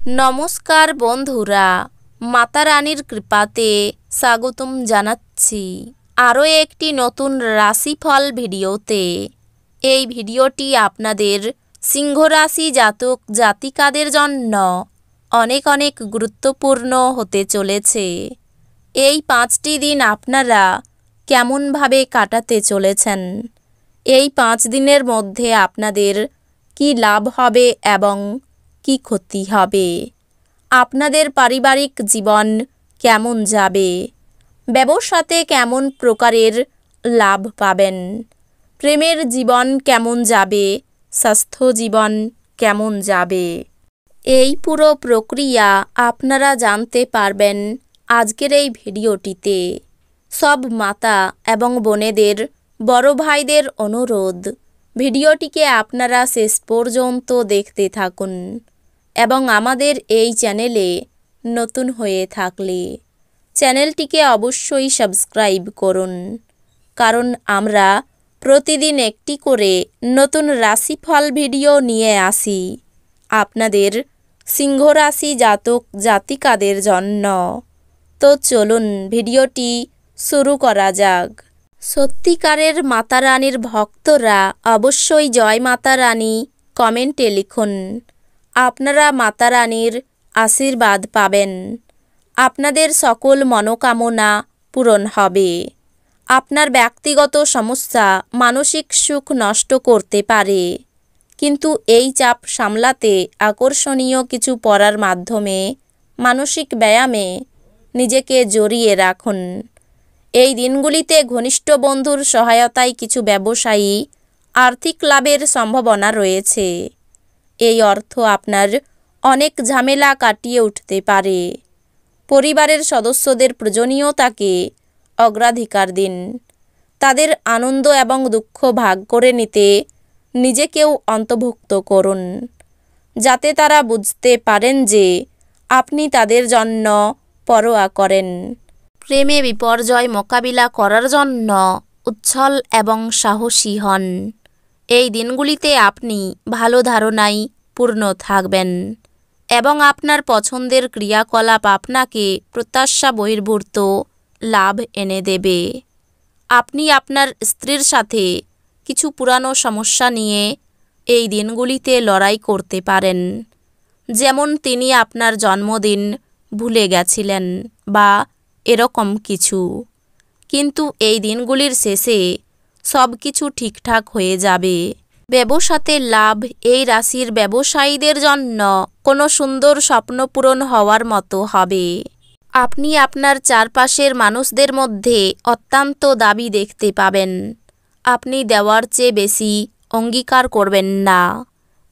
নমস্কার বন্ধুরা, মাতা রানীর কৃপাতে স্বাগতম জানাচ্ছি আরও একটি নতুন রাশিফল ভিডিওতে। এই ভিডিওটি আপনাদের সিংহ রাশি জাতক জাতিকাদের জন্য অনেক অনেক গুরুত্বপূর্ণ হতে চলেছে। এই 5টি দিন আপনারা কেমনভাবে কাটাতে চলেছেন, এই 5 দিনের মধ্যে আপনাদের কি লাভ হবে এবং কি ক্ষতি হবে, আপনাদের পারিবারিক জীবন কেমন যাবে, ব্যবসাতে কেমন প্রকারের লাভ পাবেন, প্রেমের জীবন কেমন যাবে, স্বাস্থ্য জীবন কেমন যাবে, এই পুরো প্রক্রিয়া আপনারা জানতে পারবেন আজকের এই ভিডিওটিতে। সব মাতা এবং বোনেদের, বড় ভাইদের অনুরোধ, ভিডিওটিকে আপনারা শেষ পর্যন্ত দেখতে থাকুন এবং আমাদের এই চ্যানেলে নতুন হয়ে থাকলে চ্যানেলটিকে অবশ্যই সাবস্ক্রাইব করুন, কারণ আমরা প্রতিদিন একটি করে নতুন রাশিফল ভিডিও নিয়ে আসি আপনাদের সিংহ রাশি জাতক জাতিকাদের জন্য। তো চলুন ভিডিওটি শুরু করা যাক। সত্যিকারের মাতা রানীর ভক্তরা অবশ্যই জয় মাতা রানী কমেন্টে লিখুন। আপনারা মাতা রানীর আশীর্বাদ পাবেন, আপনাদের সকল মনোকামনা পূরণ হবে। আপনার ব্যক্তিগত সমস্যা মানসিক সুখ নষ্ট করতে পারে, কিন্তু এই চাপ সামলাতে আকর্ষণীয় কিছু পড়ার মাধ্যমে মানসিক ব্যায়ামে নিজেকে জড়িয়ে রাখুন। এই দিনগুলিতে ঘনিষ্ঠ বন্ধুর সহায়তায় কিছু ব্যবসায়ী আর্থিক লাভের সম্ভাবনা রয়েছে। এই অর্থ আপনার অনেক ঝামেলা কাটিয়ে উঠতে পারে। পরিবারের সদস্যদের প্রয়োজনীয়তাকে অগ্রাধিকার দিন। তাদের আনন্দ এবং দুঃখ ভাগ করে নিতে নিজেকেও অন্তর্ভুক্ত করুন, যাতে তারা বুঝতে পারেন যে আপনি তাদের জন্য পরোয়া করেন। প্রেমে বিপর্যয় মোকাবিলা করার জন্য উচ্ছল এবং সাহসী হন। এই দিনগুলিতে আপনি ভালো ধারণায় পূর্ণ থাকবেন এবং আপনার পছন্দের ক্রিয়াকলাপ আপনাকে প্রত্যাশা বহির্ভূত লাভ এনে দেবে। আপনি আপনার স্ত্রীর সাথে কিছু পুরানো সমস্যা নিয়ে এই দিনগুলিতে লড়াই করতে পারেন, যেমন তিনি আপনার জন্মদিন ভুলে গেছিলেন বা এরকম কিছু। কিন্তু এই দিনগুলির শেষে সব কিছু ঠিকঠাক হয়ে যাবে। ব্যবসাতে লাভ, এই রাশির ব্যবসায়ীদের জন্য কোনো সুন্দর স্বপ্ন পূরণ হওয়ার মতো হবে। আপনি আপনার চারপাশের মানুষদের মধ্যে অত্যন্ত দাবি দেখতে পাবেন। আপনি দেওয়ার চেয়ে বেশি অঙ্গীকার করবেন না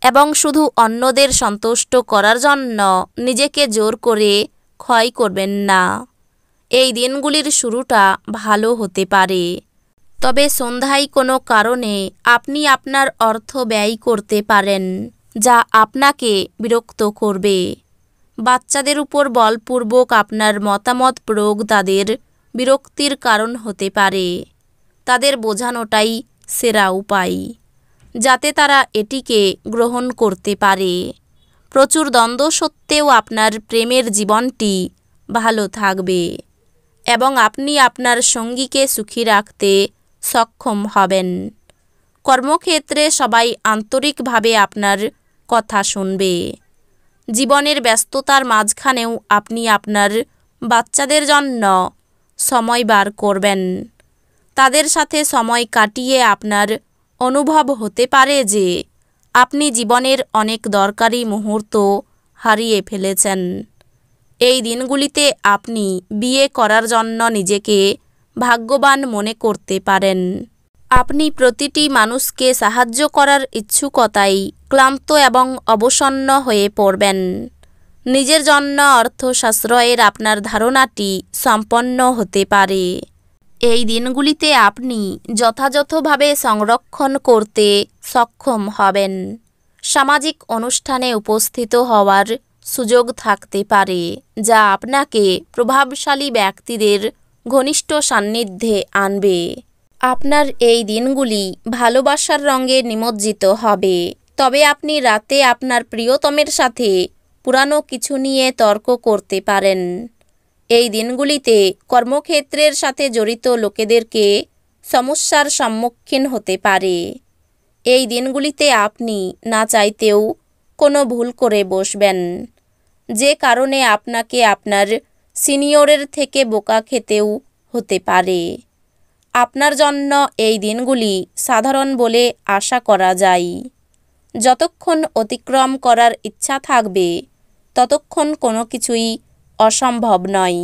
এবং শুধু অন্যদের সন্তুষ্ট করার জন্য নিজেকে জোর করে ক্ষয় করবেন না। এই দিনগুলির শুরুটা ভালো হতে পারে, তবে সন্ধ্যায় কোনো কারণে আপনি আপনার অর্থ ব্যয় করতে পারেন, যা আপনাকে বিরক্ত করবে। বাচ্চাদের উপর বলপূর্বক আপনার মতামত প্রয়োগ তাদের বিরক্তির কারণ হতে পারে। তাদের বোঝানোটাই সেরা উপায়, যাতে তারা এটিকে গ্রহণ করতে পারে। প্রচুর দ্বন্দ্ব সত্ত্বেও আপনার প্রেমের জীবনটি ভালো থাকবে এবং আপনি আপনার সঙ্গীকে সুখী রাখতে সক্ষম হবেন। কর্মক্ষেত্রে সবাই আন্তরিকভাবে আপনার কথা শুনবে। জীবনের ব্যস্ততার মাঝখানেও আপনি আপনার বাচ্চাদের জন্য সময় বার করবেন। তাদের সাথে সময় কাটিয়ে আপনার অনুভব হতে পারে যে আপনি জীবনের অনেক দরকারি মুহূর্ত হারিয়ে ফেলেছেন। এই দিনগুলিতে আপনি বিয়ে করার জন্য নিজেকে ভাগ্যবান মনে করতে পারেন। আপনি প্রতিটি মানুষকে সাহায্য করার ইচ্ছুকতায় ক্লান্ত এবং অবসন্ন হয়ে পড়বেন। নিজের জন্য অর্থ সাশ্রয়ের আপনার ধারণাটি সম্পন্ন হতে পারে। এই দিনগুলিতে আপনি যথাযথভাবে সংরক্ষণ করতে সক্ষম হবেন। সামাজিক অনুষ্ঠানে উপস্থিত হওয়ার সুযোগ থাকতে পারে, যা আপনাকে প্রভাবশালী ব্যক্তিদের ঘনিষ্ঠ সান্নিধ্যে আনবে। আপনার এই দিনগুলি ভালোবাসার রঙে নিমজ্জিত হবে, তবে আপনি রাতে আপনার প্রিয়তমের সাথে পুরানো কিছু নিয়ে তর্ক করতে পারেন। এই দিনগুলিতে কর্মক্ষেত্রের সাথে জড়িত লোকেদেরকে সমস্যার সম্মুখীন হতে পারে। এই দিনগুলিতে আপনি না চাইতেও কোনো ভুল করে বসবেন, যে কারণে আপনাকে আপনার সিনিয়রের থেকে বোকা খেতেও হতে পারে। আপনার জন্য এই দিনগুলি সাধারণ বলে আশা করা যায়। যতক্ষণ অতিক্রম করার ইচ্ছা থাকবে ততক্ষণ কোনো কিছুই অসম্ভব নয়।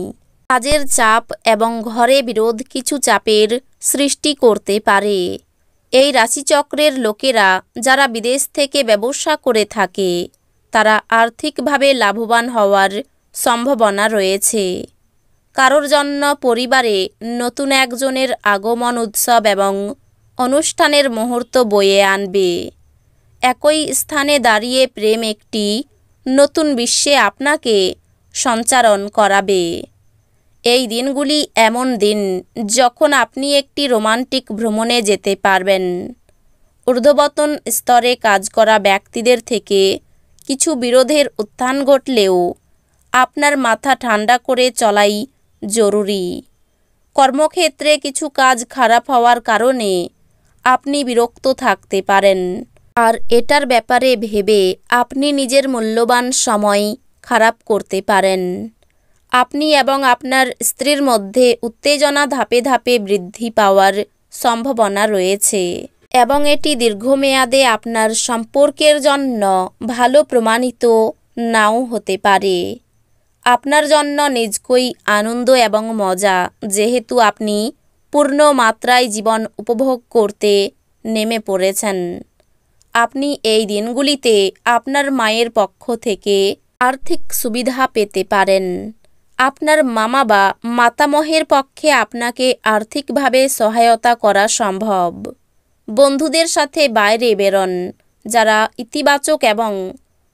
কাজের চাপ এবং ঘরে বিরোধ কিছু চাপের সৃষ্টি করতে পারে। এই রাশিচক্রের লোকেরা যারা বিদেশ থেকে ব্যবসা করে থাকে তারা আর্থিকভাবে লাভবান হওয়ার সম্ভাবনা রয়েছে। কারোর জন্য পরিবারে নতুন একজনের আগমন উৎসব এবং অনুষ্ঠানের মুহূর্ত বয়ে আনবে। একই স্থানে দাঁড়িয়ে প্রেম একটি নতুন বিশ্বে আপনাকে সঞ্চারণ করাবে। এই দিনগুলি এমন দিন যখন আপনি একটি রোমান্টিক ভ্রমণে যেতে পারবেন। ঊর্ধ্বতন স্তরে কাজ করা ব্যক্তিদের থেকে কিছু বিরোধের উত্থান ঘটলেও আপনার মাথা ঠান্ডা করে চলাই জরুরি। কর্মক্ষেত্রে কিছু কাজ খারাপ হওয়ার কারণে আপনি বিরক্ত থাকতে পারেন, আর এটার ব্যাপারে ভেবে আপনি নিজের মূল্যবান সময় খারাপ করতে পারেন। আপনি এবং আপনার স্ত্রীর মধ্যে উত্তেজনা ধাপে ধাপে বৃদ্ধি পাওয়ার সম্ভাবনা রয়েছে এবং এটি দীর্ঘমেয়াদে আপনার সম্পর্কের জন্য ভালো প্রমাণিত নাও হতে পারে। আপনার জন্য নিজকই আনন্দ এবং মজা, যেহেতু আপনি পূর্ণ মাত্রায় জীবন উপভোগ করতে নেমে পড়েছেন। আপনি এই দিনগুলিতে আপনার মায়ের পক্ষ থেকে আর্থিক সুবিধা পেতে পারেন। আপনার মামা বা মাতামহের পক্ষে আপনাকে আর্থিকভাবে সহায়তা করা সম্ভব। বন্ধুদের সাথে বাইরে বেরোন, যারা ইতিবাচক এবং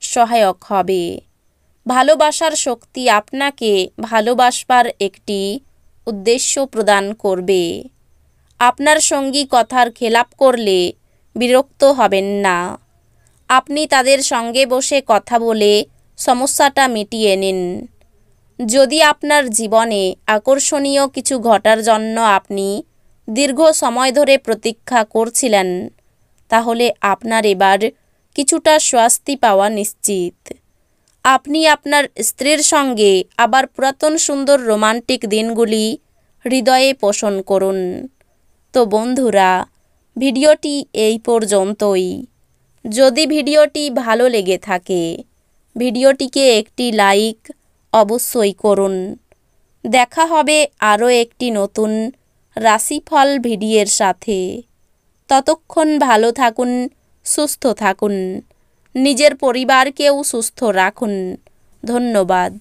সহায়ক হবে। ভালোবাসার শক্তি আপনাকে ভালোবাসবার একটি উদ্দেশ্য প্রদান করবে। আপনার সঙ্গী কথার খেলাপ করলে বিরক্ত হবেন না। আপনি তাদের সঙ্গে বসে কথা বলে সমস্যাটা মিটিয়ে নিন। যদি আপনার জীবনে আকর্ষণীয় কিছু ঘটার জন্য আপনি দীর্ঘ সময় ধরে প্রতীক্ষা করছিলেন, তাহলে আপনার এবার কিছুটা স্বস্তি পাওয়া নিশ্চিত। আপনি আপনার স্ত্রীর সঙ্গে আবার পুরাতন সুন্দর রোমান্টিক দিনগুলি হৃদয়ে পোষণ করুন। তো বন্ধুরা, ভিডিওটি এই পর্যন্তই। যদি ভিডিওটি ভালো লেগে থাকে ভিডিওটিকে একটি লাইক অবশ্যই করুন। দেখা হবে আরও একটি নতুন রাশিফল ভিডিওর সাথে। ততক্ষণ ভালো থাকুন, সুস্থ থাকুন, নিজের পরিবারকেও সুস্থ রাখুন। ধন্যবাদ।